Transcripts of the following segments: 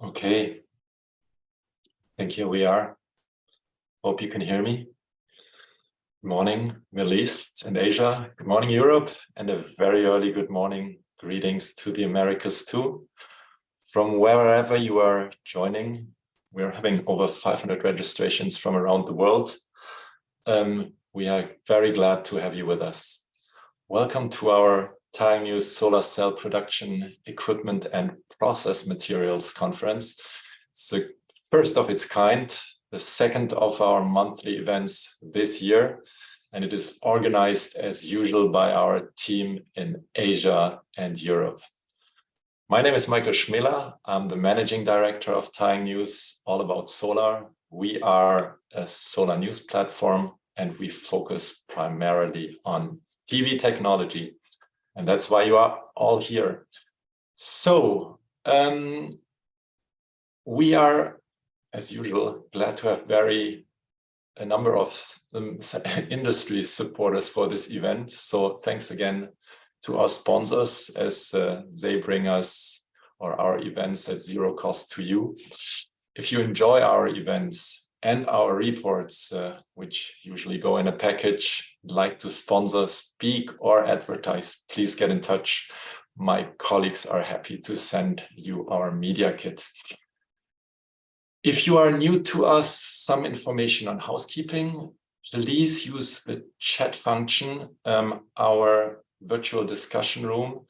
Okay, I think here we are. Hope you can hear me. Good morning, Middle East and Asia. Good morning, Europe, and a very early good morning. Greetings to the Americas too. From wherever you are joining, we're having over 500 registrations from around the world. We are very glad to have you with us. Welcome to our TaiyangNews Solar Cell Production Equipment and Process Materials Conference. It's the first of its kind, the second of our monthly events this year, and it is organized as usual by our team in Asia and Europe. My name is Michael Schmiller. I'm the Managing Director of TaiyangNews, all about solar. We are a solar news platform and we focus primarily on TV technology. And that's why you are all here. So we are, as usual, glad to have a number of industry supporters for this event. So thanks again to our sponsors as they bring us or our events at zero cost to you. If you enjoy our events and our reports, which usually go in a package, like to sponsor, speak, or advertise, please get in touch. My colleagues are happy to send you our media kit. If you are new to us, some information on housekeeping, please use the chat function, our virtual discussion room,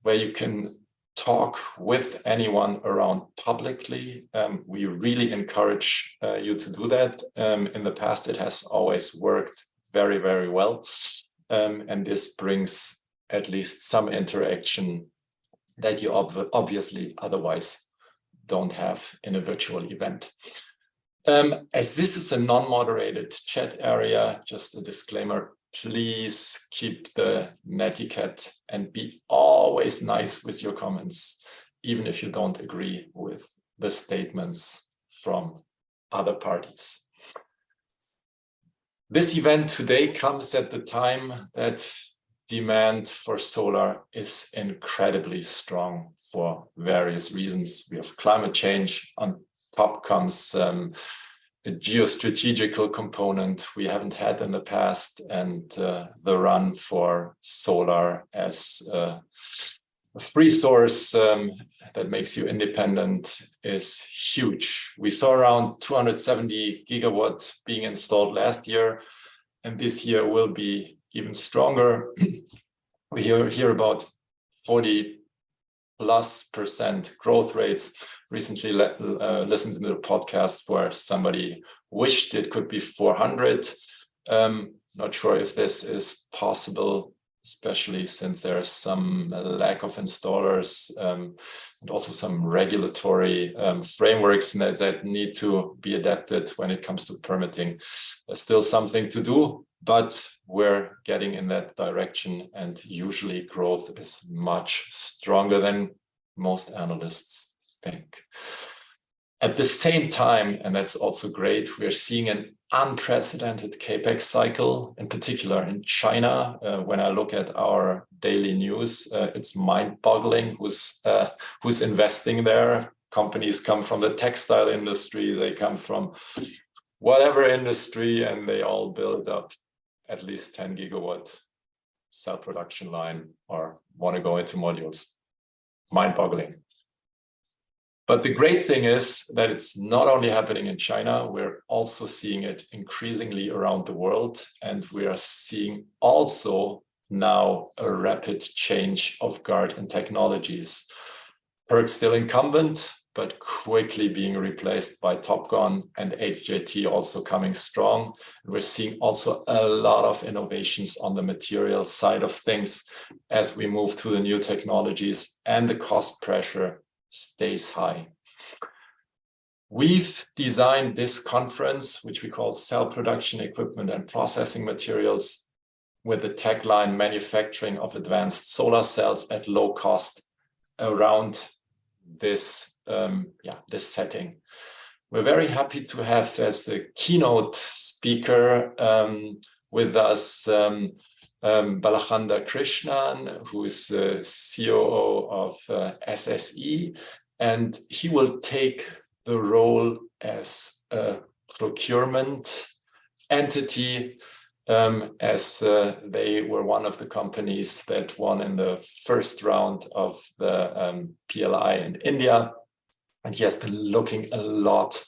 where you can talk with anyone around publicly. We really encourage you to do that. In the past, it has always worked very, very well. And this brings at least some interaction that you obviously otherwise don't have in a virtual event. As this is a non-moderated chat area, just a disclaimer, please keep the netiquette and be always nice with your comments, even if you don't agree with the statements from other parties. This event today comes at the time that demand for solar is incredibly strong for various reasons. We have climate change, on top comes a geostrategical component we haven't had in the past, and the run for solar as a free source that makes you independent is huge. We saw around 270 gigawatts being installed last year, and this year will be even stronger. We hear about 40+% growth rates. Recently listened to the podcast where somebody wished it could be 400. Not sure if this is possible, especially since there's some lack of installers and also some regulatory frameworks that need to be adapted when it comes to permitting. There's still something to do, but we're getting in that direction, and usually growth is much stronger than most analysts think. At the same time, and that's also great, we're seeing an unprecedented capex cycle, in particular in China. When I look at our daily news, it's mind-boggling who's investing there. Companies come from the textile industry, they come from whatever industry, and they all build up at least 10 gigawatt cell production line or want to go into modules. Mind-boggling. But the great thing is that it's not only happening in China, we're also seeing it increasingly around the world. And we are seeing also now a rapid change of guard in technologies. PERC still incumbent, but quickly being replaced by TOPCon, and HJT also coming strong. We're seeing also a lot of innovations on the material side of things as we move to the new technologies, and the cost pressure stays high. We've designed this conference, which we call Cell Production Equipment and Processing Materials, with the tagline Manufacturing of Advanced Solar Cells at Low Cost, around this this setting. We're very happy to have as a keynote speaker with us Balachandra Krishnan, who's the COO of SSE, and he will take the role as a procurement entity, as they were one of the companies that won in the first round of the PLI in India. And he has been looking a lot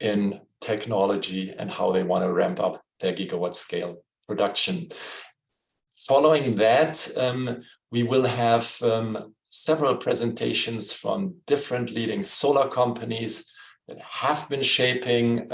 in technology and how they want to ramp up their gigawatt scale production. Following that, we will have several presentations from different leading solar companies that have been shaping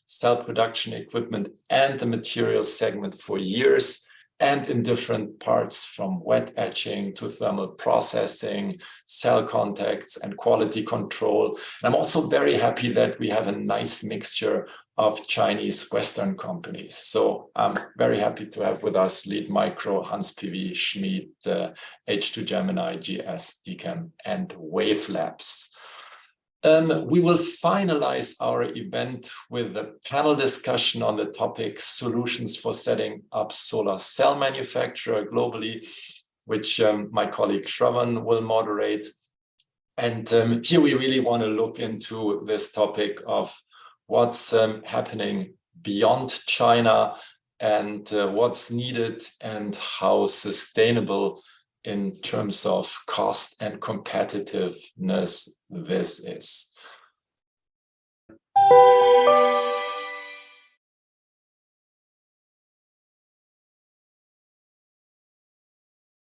cell production equipment and the material segment for years, and in different parts, from wet etching to thermal processing, cell contacts, and quality control. And I'm also very happy that we have a nice mixture of Chinese Western companies. So I'm very happy to have with us Lead Micro, Hans PV, Schmid, H2 Gemini, GS, DCAM, and Wave Labs. We will finalize our event with a panel discussion on the topic solutions for setting up solar cell manufacturer globally, which my colleague Shravan will moderate. And here we really want to look into this topic of what's happening beyond China and what's needed and how sustainable in terms of cost and competitiveness this is.